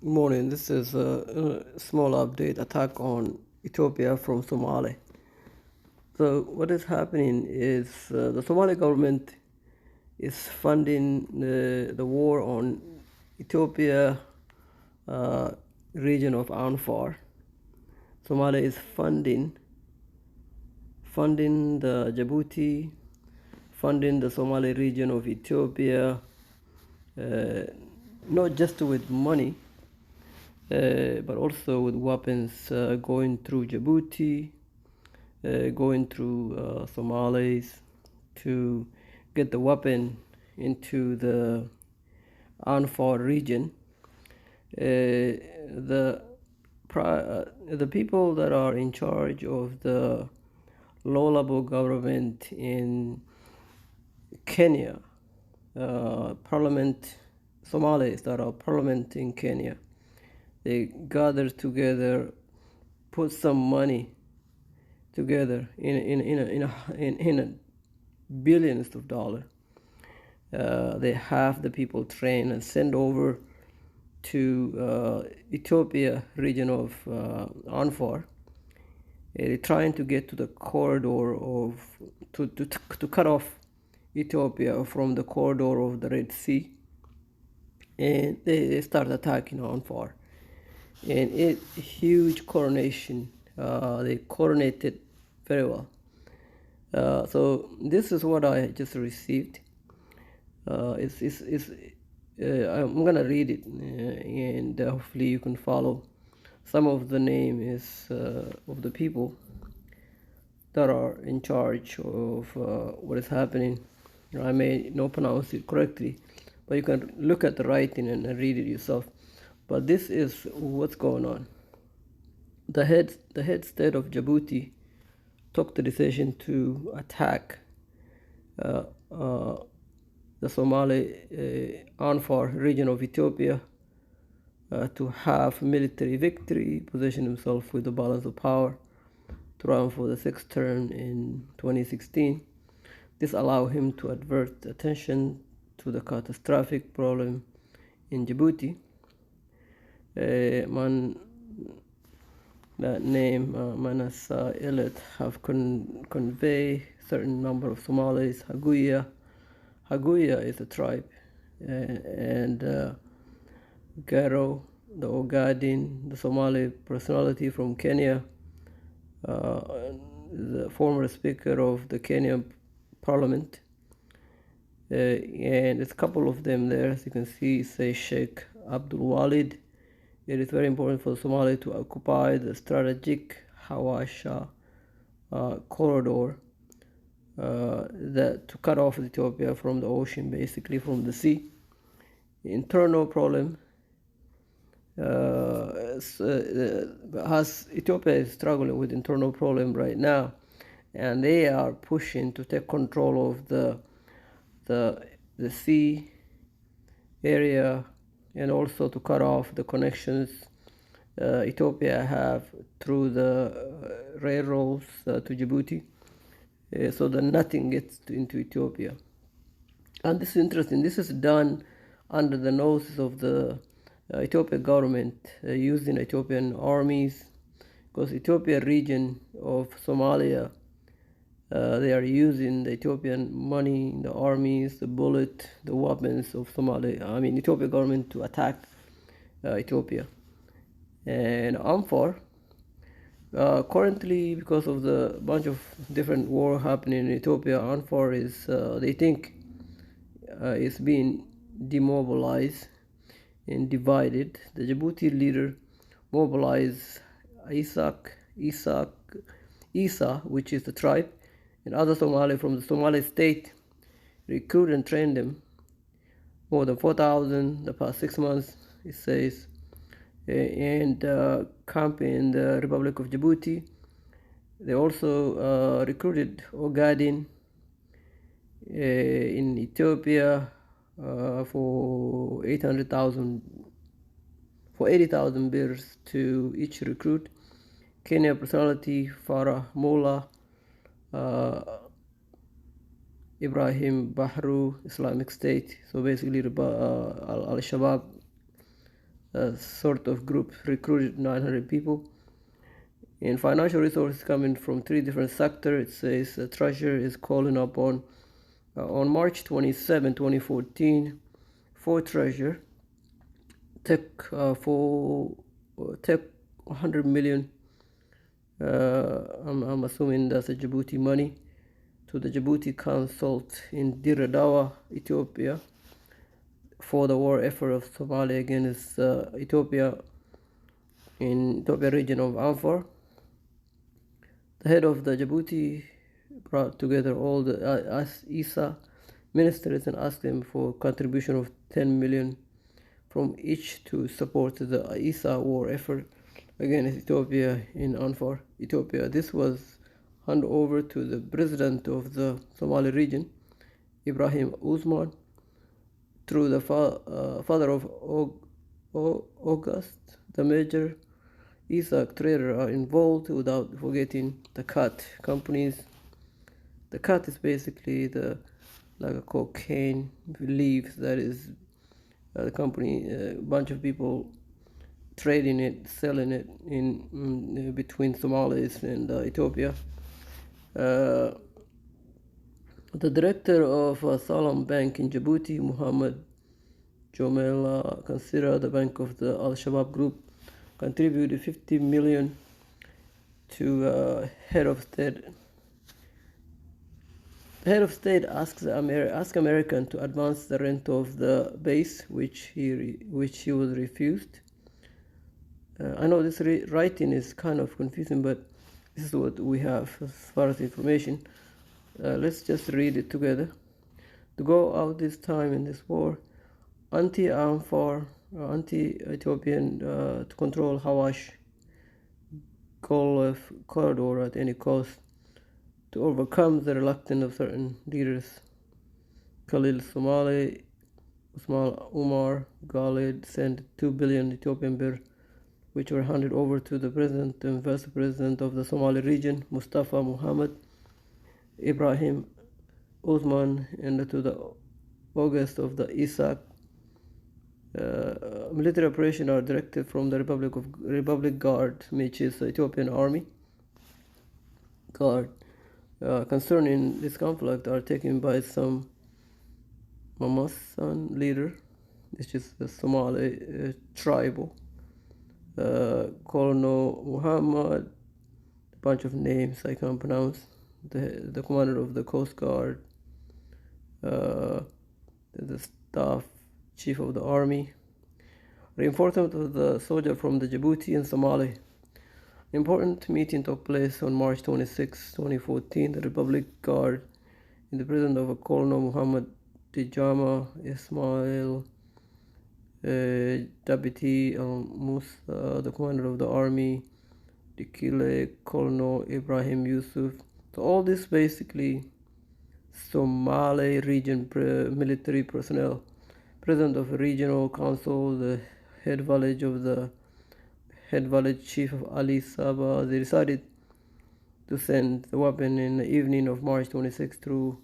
Good morning. This is a small update attack on Ethiopia from Somalia. So what is happening is the Somali government is funding the war on Ethiopia region of Afar. Somalia is funding the Djibouti, funding the Somali region of Ethiopia, uh, not just with money, but also with weapons going through Djibouti, going through Somalis to get the weapon into the Anfar region. The the people that are in charge of the low-level government in Kenya, parliament, Somalis that are parliament in Kenya, they gather together, put some money together in billions of dollars. They have the people trained and sent over to Ethiopia region of Anfar. They're trying to get to the corridor of to cut off Ethiopia from the corridor of the Red Sea, and they start attacking Anfar. And it huge coronation. They coronated very well. So this is what I just received. I'm gonna read it, and hopefully you can follow. Some of the name is of the people that are in charge of what is happening. I may not pronounce it correctly, but you can look at the writing and read it yourself. But this is what's going on. The head state of Djibouti took the decision to attack uh, uh, the Somali Anfar region of Ethiopia to have military victory, position himself with the balance of power to run for the sixth term in 2016. This allowed him to divert attention to the catastrophic problem in Djibouti. That name, Manasa Elet, have convey certain number of Somalis. Haguya is a tribe, and Garo, the Ogaden, the Somali personality from Kenya, the former speaker of the Kenyan Parliament, and there's a couple of them there. As you can see, say Sheikh Abdul Walid. It is very important for Somalia to occupy the strategic Hawasha corridor to cut off Ethiopia from the ocean, basically from the sea. Internal problem Ethiopia is struggling with internal problem right now, and they are pushing to take control of the sea area, and also to cut off the connections Ethiopia have through the railroads to Djibouti, so that nothing gets into Ethiopia. And this is interesting. This is done under the noses of the Ethiopian government, using Ethiopian armies, because Ethiopia region of Somalia, they are using the Ethiopian money, the armies, the bullet, the weapons of Somalia. I mean, Ethiopian government to attack Ethiopia. And Amphar, currently, because of the bunch of different war happening in Ethiopia, Amphar is they think is being demobilized and divided. The Djibouti leader mobilized Isa, which is the tribe, and other Somali from the Somali state, recruit and train them. More than 4,000 the past 6 months, it says, and camp in the Republic of Djibouti. They also recruited Ogaden in Ethiopia for 80,000 birrs to each recruit. Kenya personality Farah Mola, Ibrahim Bahru, Islamic State. So basically, Al-Shabaab sort of group recruited 900 people. And financial resources coming from 3 different sectors. It says the treasurer is calling upon on March 27, 2014, for treasurer take 100 million. I'm assuming that's a Djibouti money, to the Djibouti consult in Dire Dawa, Ethiopia, for the war effort of Somalia against Ethiopia in Ethiopia region of Afar. The head of the Djibouti brought together all the ISA ministers and asked them for contribution of 10 million from each to support the ISA war effort against Ethiopia in Afar, Ethiopia. This was handed over to the president of the Somali region, Ibrahim Usman, through the father of August, the major ISA traders are involved, without forgetting the cut companies. The cut is basically like a cocaine leaves that is the company, a bunch of people trading it, selling it in between Somalis and Ethiopia. The director of Salam Bank in Djibouti, Muhammad Jomel, considered the bank of the Al-Shabaab group, contributed 50 million to head of state. The head of state asked American to advance the rent of the base, which he was refused. I know this writing is kind of confusing, but this is what we have as far as information. Let's just read it together. To go out this time in this war, anti-Afar, anti-Ethiopian, to control Hawash Gulf corridor at any cost, to overcome the reluctance of certain leaders. Khalil Somali, Usman Umar Khalid sent 2 billion Ethiopian birr, which were handed over to the president and vice president of the Somali region, Mustafa Muhammad Ibrahim Usman, and to the August of the ISAC. Military operations are directed from the Republic Guard, which is the Ethiopian Army Guard. Concerning this conflict are taken by some Mamasan leader, which is the Somali tribal, Colonel Muhammad, a bunch of names I can't pronounce, the commander of the Coast Guard, the staff chief of the army. Reinforcement of the soldier from the Djibouti and Somali. Important meeting took place on March 26, 2014. The Republic Guard, in the presence of Colonel Muhammad Tijama Ismail, Deputy Al-Musa, the commander of the army, Dikile Colonel Ibrahim Yusuf. So all this basically Somali region military personnel, president of a regional council, the head village chief of Ali Saba. They decided to send the weapon in the evening of March 26 through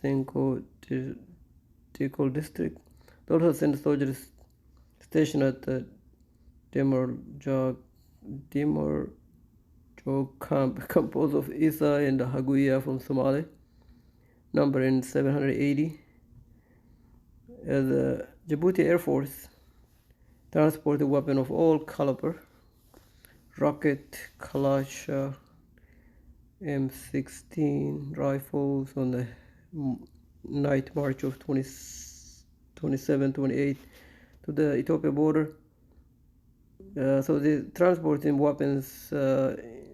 Cinco Tico district. They also sent soldiers stationed at the Demor Jog camp, composed of Isa and Haguya from Somalia, numbering 780. The Djibouti Air Force transported weapons of all caliber, rocket, Kalash, M16 rifles on the night march of 27-28 to the Ethiopia border. So they transporting weapons,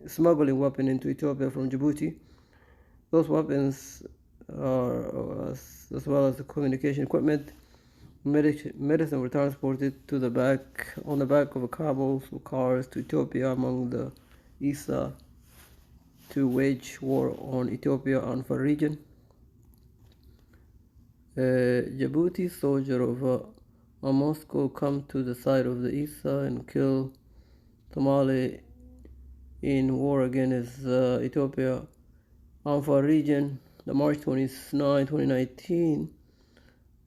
smuggling weapons into Ethiopia from Djibouti. Those weapons are, as well as the communication equipment, medicine were transported to the back of a cables or cars to Ethiopia among the ISA to wage war on Ethiopia and Afar region. Djibouti soldier of Moscow come to the side of the ISA and kill Somali in war against Ethiopia Afar region. The March 29, 2019,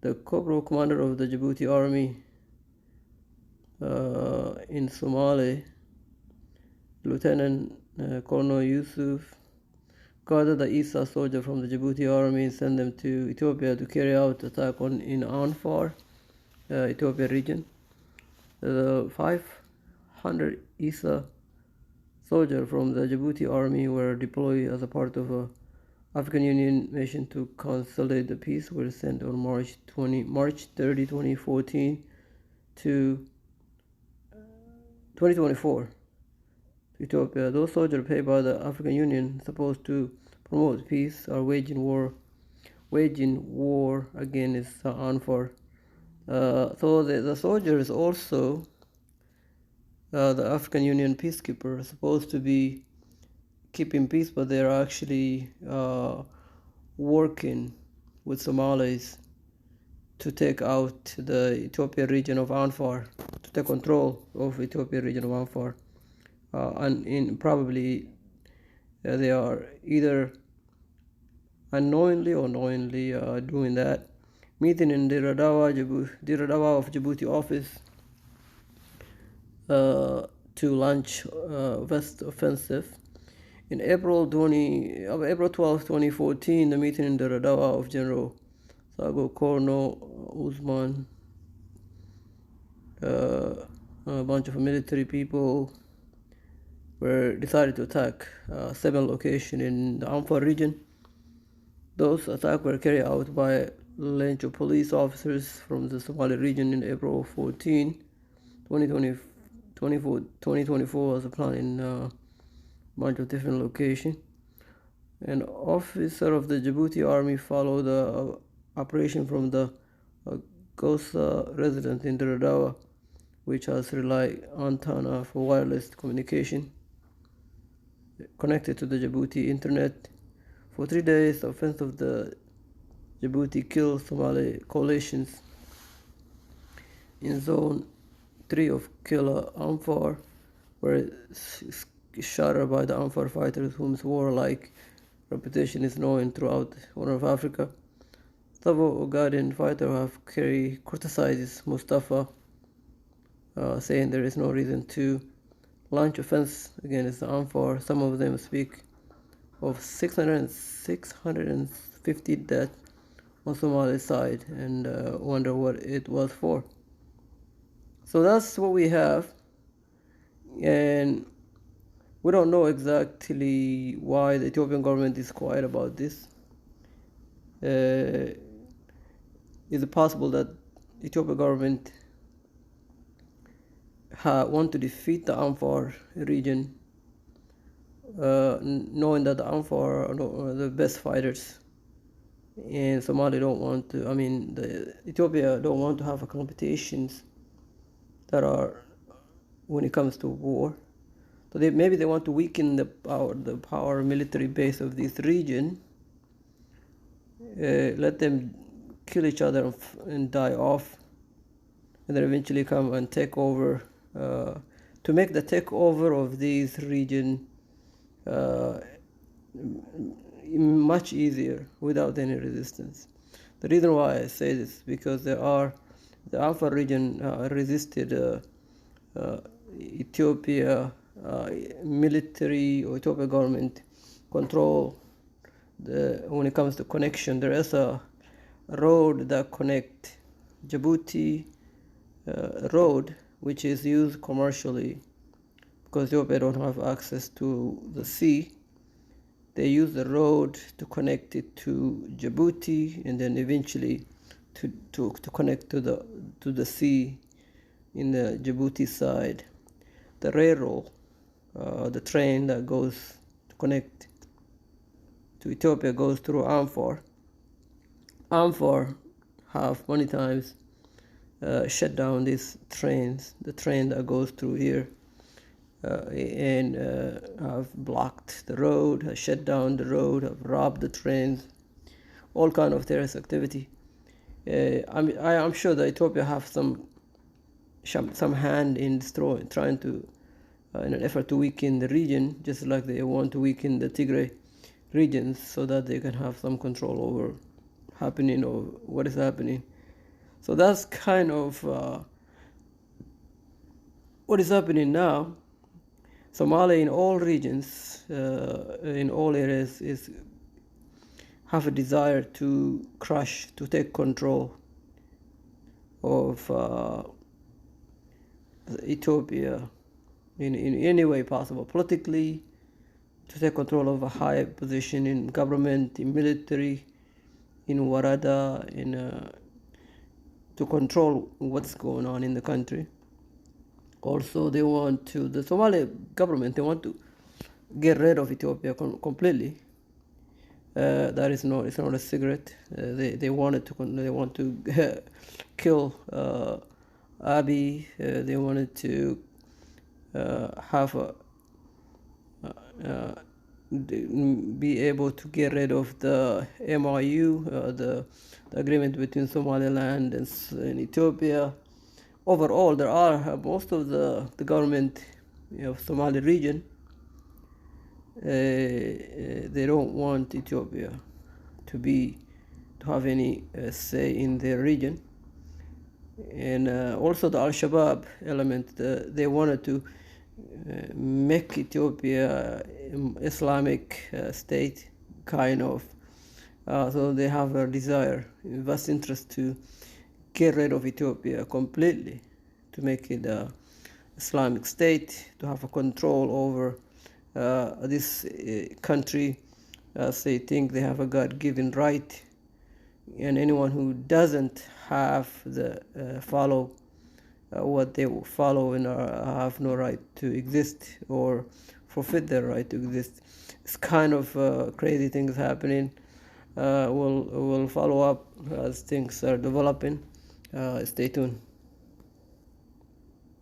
the corporal commander of the Djibouti army, in Somali, Lieutenant Colonel Yusuf gathered the Isa soldier from the Djibouti army and sent them to Ethiopia to carry out attack in Afar, Ethiopia region. The 500 Isa soldiers from the Djibouti army were deployed as a part of a African Union mission to consolidate the peace. Were sent on March 30, 2014 to 2024 to Ethiopia. Those soldiers paid by the African Union supposed to promote peace are waging war against Anfar. So the soldiers also the African Union peacekeepers are supposed to be keeping peace, but they're actually working with Somalis to take out the Ethiopia region of Anfar, to take control of Ethiopia region of Anfar. And probably they are either unknowingly or knowingly doing that. Meeting in Diradawa of Djibouti office to launch West offensive. In April 12, 2014, the meeting in Diradawa of General Sago Korno Usman, a bunch of military people were decided to attack 7 locations in the Amphar region. Those attacks were carried out by Lencho police officers from the Somali region in April 14, 2024 as a plan in a bunch of different locations. An officer of the Djibouti army followed the operation from the Gosa resident in Diradawa, which has relied on Tana for wireless communication connected to the Djibouti internet. For 3 days, the offense of the Djibouti killed Somali coalitions in Zone 3 of Killa Amphar were shattered by the Amphar fighters whose warlike reputation is known throughout Horn of Africa. Several Ogaden fighters have criticized Mustafa, saying there is no reason to launch offense against the Amphar. Some of them speak of 650 deaths on Somali's side and wonder what it was for. So that's what we have, and we don't know exactly why the Ethiopian government is quiet about this. Is it possible that the Ethiopian government want to defeat the Amphar region, knowing that the Amphar are the best fighters, and Somalia don't want to? Ethiopia don't want to have a competitions that are when it comes to war. So maybe they want to weaken the power military base of this region, let them kill each other and die off, and then eventually come and take over, to make the takeover of this region much easier without any resistance. The reason why I say this is because the Afar region resisted Ethiopia military or Ethiopia government control when it comes to connection. There is a road that connect Djibouti road, which is used commercially because Ethiopia don't have access to the sea. They use the road to connect it to Djibouti, and then eventually to connect to the sea in the Djibouti side. The railroad, the train that goes to connect to Ethiopia goes through Amphar. Amphar have many times shut down these trains, the train that goes through here, and have blocked the road, have shut down the road, have robbed the trains, all kind of terrorist activity. I'm sure that Ethiopia have some hand in trying to, in an effort to weaken the region, just like they want to weaken the Tigray regions so that they can have some control over happening or what is happening. So that's kind of what is happening now, Somalia in all regions, in all areas, is have a desire to crush, to take control of Ethiopia in any way possible, politically, to take control of a high position in government, in military, in Warada, to control what's going on in the country. Also, they want to, the Somali government, they want to get rid of Ethiopia completely. That is not, it's not a secret. They want to kill Abiy. They wanted to have be able to get rid of the MOU, the agreement between Somaliland and Ethiopia. Overall, there are most of the government of Somali region. They don't want Ethiopia to have any say in their region. And also the Al-Shabaab element, they wanted to make Ethiopia Islamic state, kind of. So they have a desire, vast interest to get rid of Ethiopia completely, to make it an Islamic state, to have a control over this country, as they think they have a God-given right, and anyone who doesn't have the follow what they follow and have no right to exist or forfeit their right to exist. It's kind of crazy things happening. We'll follow up as things are developing. Stay tuned.